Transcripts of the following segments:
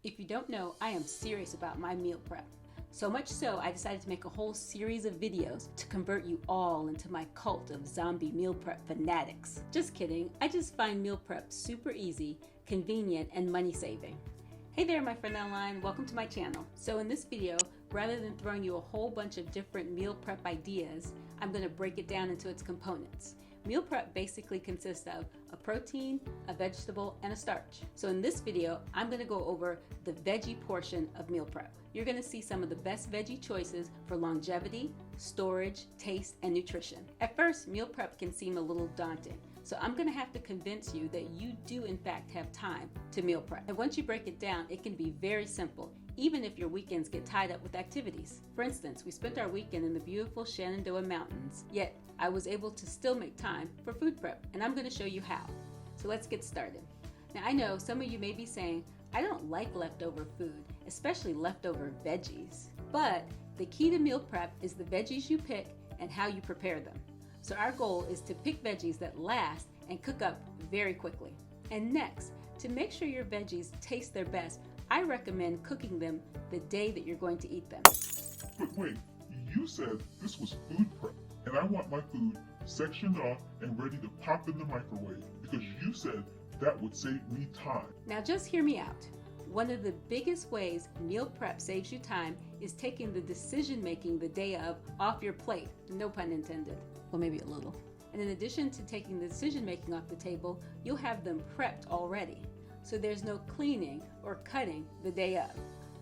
If you don't know, I am serious about my meal prep. So much so, I decided to make a whole series of videos to convert you all into my cult of zombie meal prep fanatics. Just kidding, I just find meal prep super easy, convenient, and money saving. Hey there, my friend online, welcome to my channel. So in this video, rather than throwing you a whole bunch of different meal prep ideas, I'm going to break it down into its components. Meal prep basically consists of a protein, a vegetable, and a starch. So in this video, I'm going to go over the veggie portion of meal prep. You're going to see some of the best veggie choices for longevity, storage, taste, and nutrition. At first, meal prep can seem a little daunting. So I'm going to have to convince you that you do in fact have time to meal prep. And once you break it down, it can be very simple, even if your weekends get tied up with activities. For instance, we spent our weekend in the beautiful Shenandoah Mountains, yet I was able to still make time for food prep, and I'm going to show you how. So let's get started. Now I know some of you may be saying, I don't like leftover food, especially leftover veggies. But the key to meal prep is the veggies you pick and how you prepare them. So our goal is to pick veggies that last and cook up very quickly. And next, to make sure your veggies taste their best, I recommend cooking them the day that you're going to eat them. But wait, you said this was food prep, and I want my food sectioned off and ready to pop in the microwave because you said that would save me time. Now just hear me out. One of the biggest ways meal prep saves you time is taking the decision making the day of off your plate, no pun intended. Well, maybe a little. And in addition to taking the decision making off the table, you'll have them prepped already. So there's no cleaning or cutting the day of.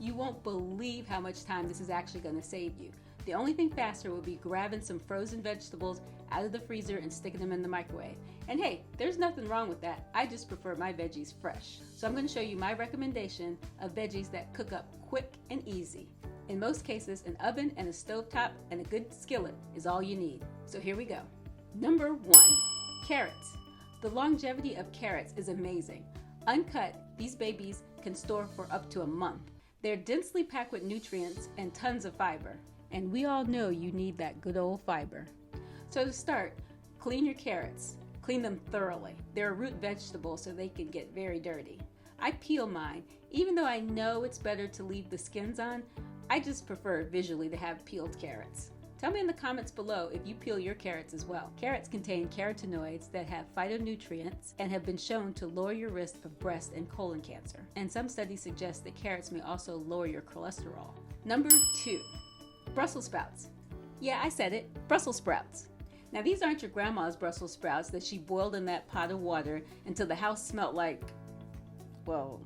You won't believe how much time this is actually going to save you. The only thing faster would be grabbing some frozen vegetables out of the freezer and sticking them in the microwave. And hey, there's nothing wrong with that. I just prefer my veggies fresh. So I'm going to show you my recommendation of veggies that cook up quick and easy. In most cases, an oven and a stovetop and a good skillet is all you need. So here we go. Number 1, carrots. The longevity of carrots is amazing. Uncut, these babies can store for up to a month. They're densely packed with nutrients and tons of fiber. And we all know you need that good old fiber. So to start, clean your carrots. Clean them thoroughly. They're a root vegetable, so they can get very dirty. I peel mine. Even though I know it's better to leave the skins on, I just prefer visually to have peeled carrots. Tell me in the comments below if you peel your carrots as well. Carrots contain carotenoids that have phytonutrients and have been shown to lower your risk of breast and colon cancer. And some studies suggest that carrots may also lower your cholesterol. Number 2, Brussels sprouts. Yeah, I said it, Brussels sprouts. Now these aren't your grandma's Brussels sprouts that she boiled in that pot of water until the house smelled like, well,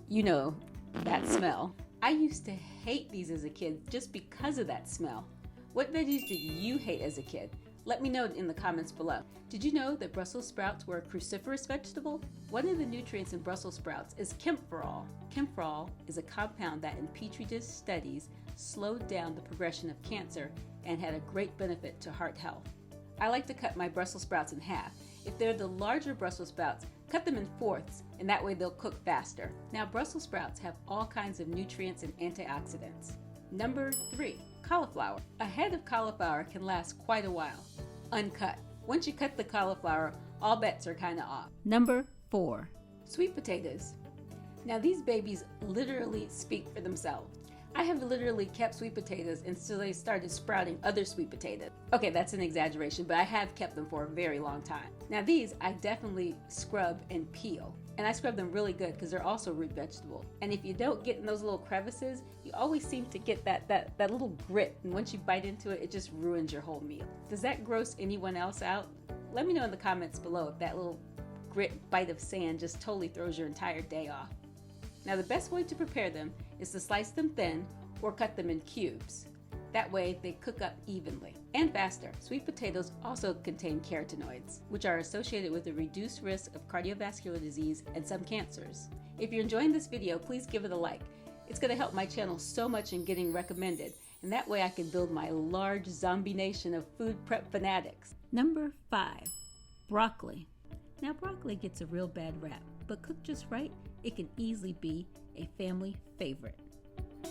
you know, that smell. I used to hate these as a kid just because of that smell. What veggies did you hate as a kid? Let me know in the comments below. Did you know that Brussels sprouts were a cruciferous vegetable? One of the nutrients in Brussels sprouts is camphorol. Camphorol is a compound that in petri dish studies slowed down the progression of cancer and had a great benefit to heart health. I like to cut my Brussels sprouts in half. If they're the larger Brussels sprouts, cut them in fourths, and that way they'll cook faster. Now, Brussels sprouts have all kinds of nutrients and antioxidants. Number 3, cauliflower. A head of cauliflower can last quite a while, uncut. Once you cut the cauliflower, all bets are kind of off. Number 4, sweet potatoes. Now these babies literally speak for themselves. I have literally kept sweet potatoes until they started sprouting other sweet potatoes. Okay, that's an exaggeration, but I have kept them for a very long time. Now these I definitely scrub and peel. And I scrub them really good because they're also root vegetable. And if you don't get in those little crevices, you always seem to get that little grit. And once you bite into it, it just ruins your whole meal. Does that gross anyone else out? Let me know in the comments below if that little grit bite of sand just totally throws your entire day off. Now the best way to prepare them is to slice them thin or cut them in cubes. That way they cook up evenly and faster. Sweet potatoes also contain carotenoids, which are associated with a reduced risk of cardiovascular disease and some cancers. If you're enjoying this video, please give it a like. It's going to help my channel so much in getting recommended, and that way I can build my large zombie nation of food prep fanatics. Number 5, broccoli. Now broccoli gets a real bad rap, but cooked just right, it can easily be a family favorite.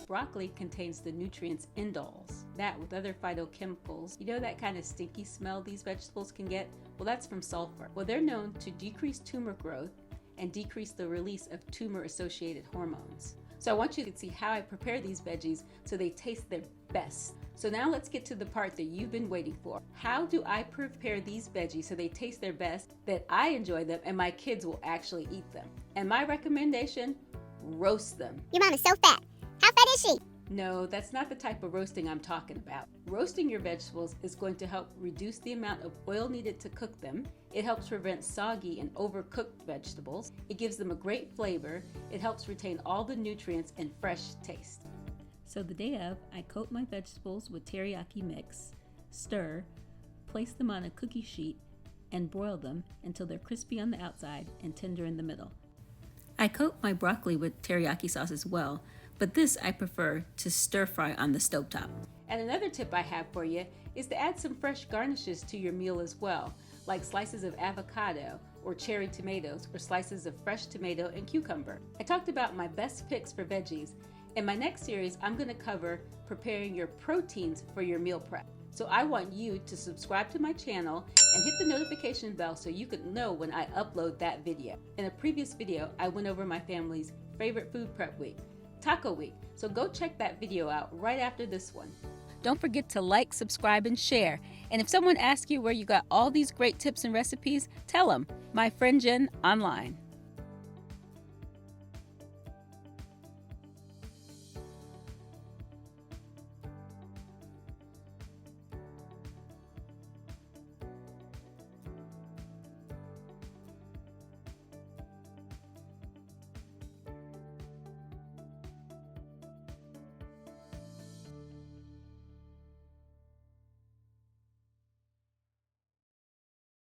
Broccoli contains the nutrients indoles. That, with other phytochemicals, you know that kind of stinky smell these vegetables can get? Well, that's from sulfur. Well, they're known to decrease tumor growth and decrease the release of tumor-associated hormones. So I want you to see how I prepare these veggies so they taste their best. So now let's get to the part that you've been waiting for. How do I prepare these veggies so they taste their best, that I enjoy them, and my kids will actually eat them? And my recommendation, roast them. Your mom is so fat. How fat is she? No, that's not the type of roasting I'm talking about. Roasting your vegetables is going to help reduce the amount of oil needed to cook them. It helps prevent soggy and overcooked vegetables. It gives them a great flavor. It helps retain all the nutrients and fresh taste. So the day of, I coat my vegetables with teriyaki mix, stir, place them on a cookie sheet, and broil them until they're crispy on the outside and tender in the middle. I coat my broccoli with teriyaki sauce as well, but this I prefer to stir fry on the stovetop. And another tip I have for you is to add some fresh garnishes to your meal as well, like slices of avocado or cherry tomatoes or slices of fresh tomato and cucumber. I talked about my best picks for veggies. In my next series, I'm going to cover preparing your proteins for your meal prep. So I want you to subscribe to my channel and hit the notification bell so you can know when I upload that video. In a previous video, I went over my family's favorite food prep week, Taco Week. So go check that video out right after this one. Don't forget to like, subscribe, and share. And if someone asks you where you got all these great tips and recipes, tell them, my friend Jen online.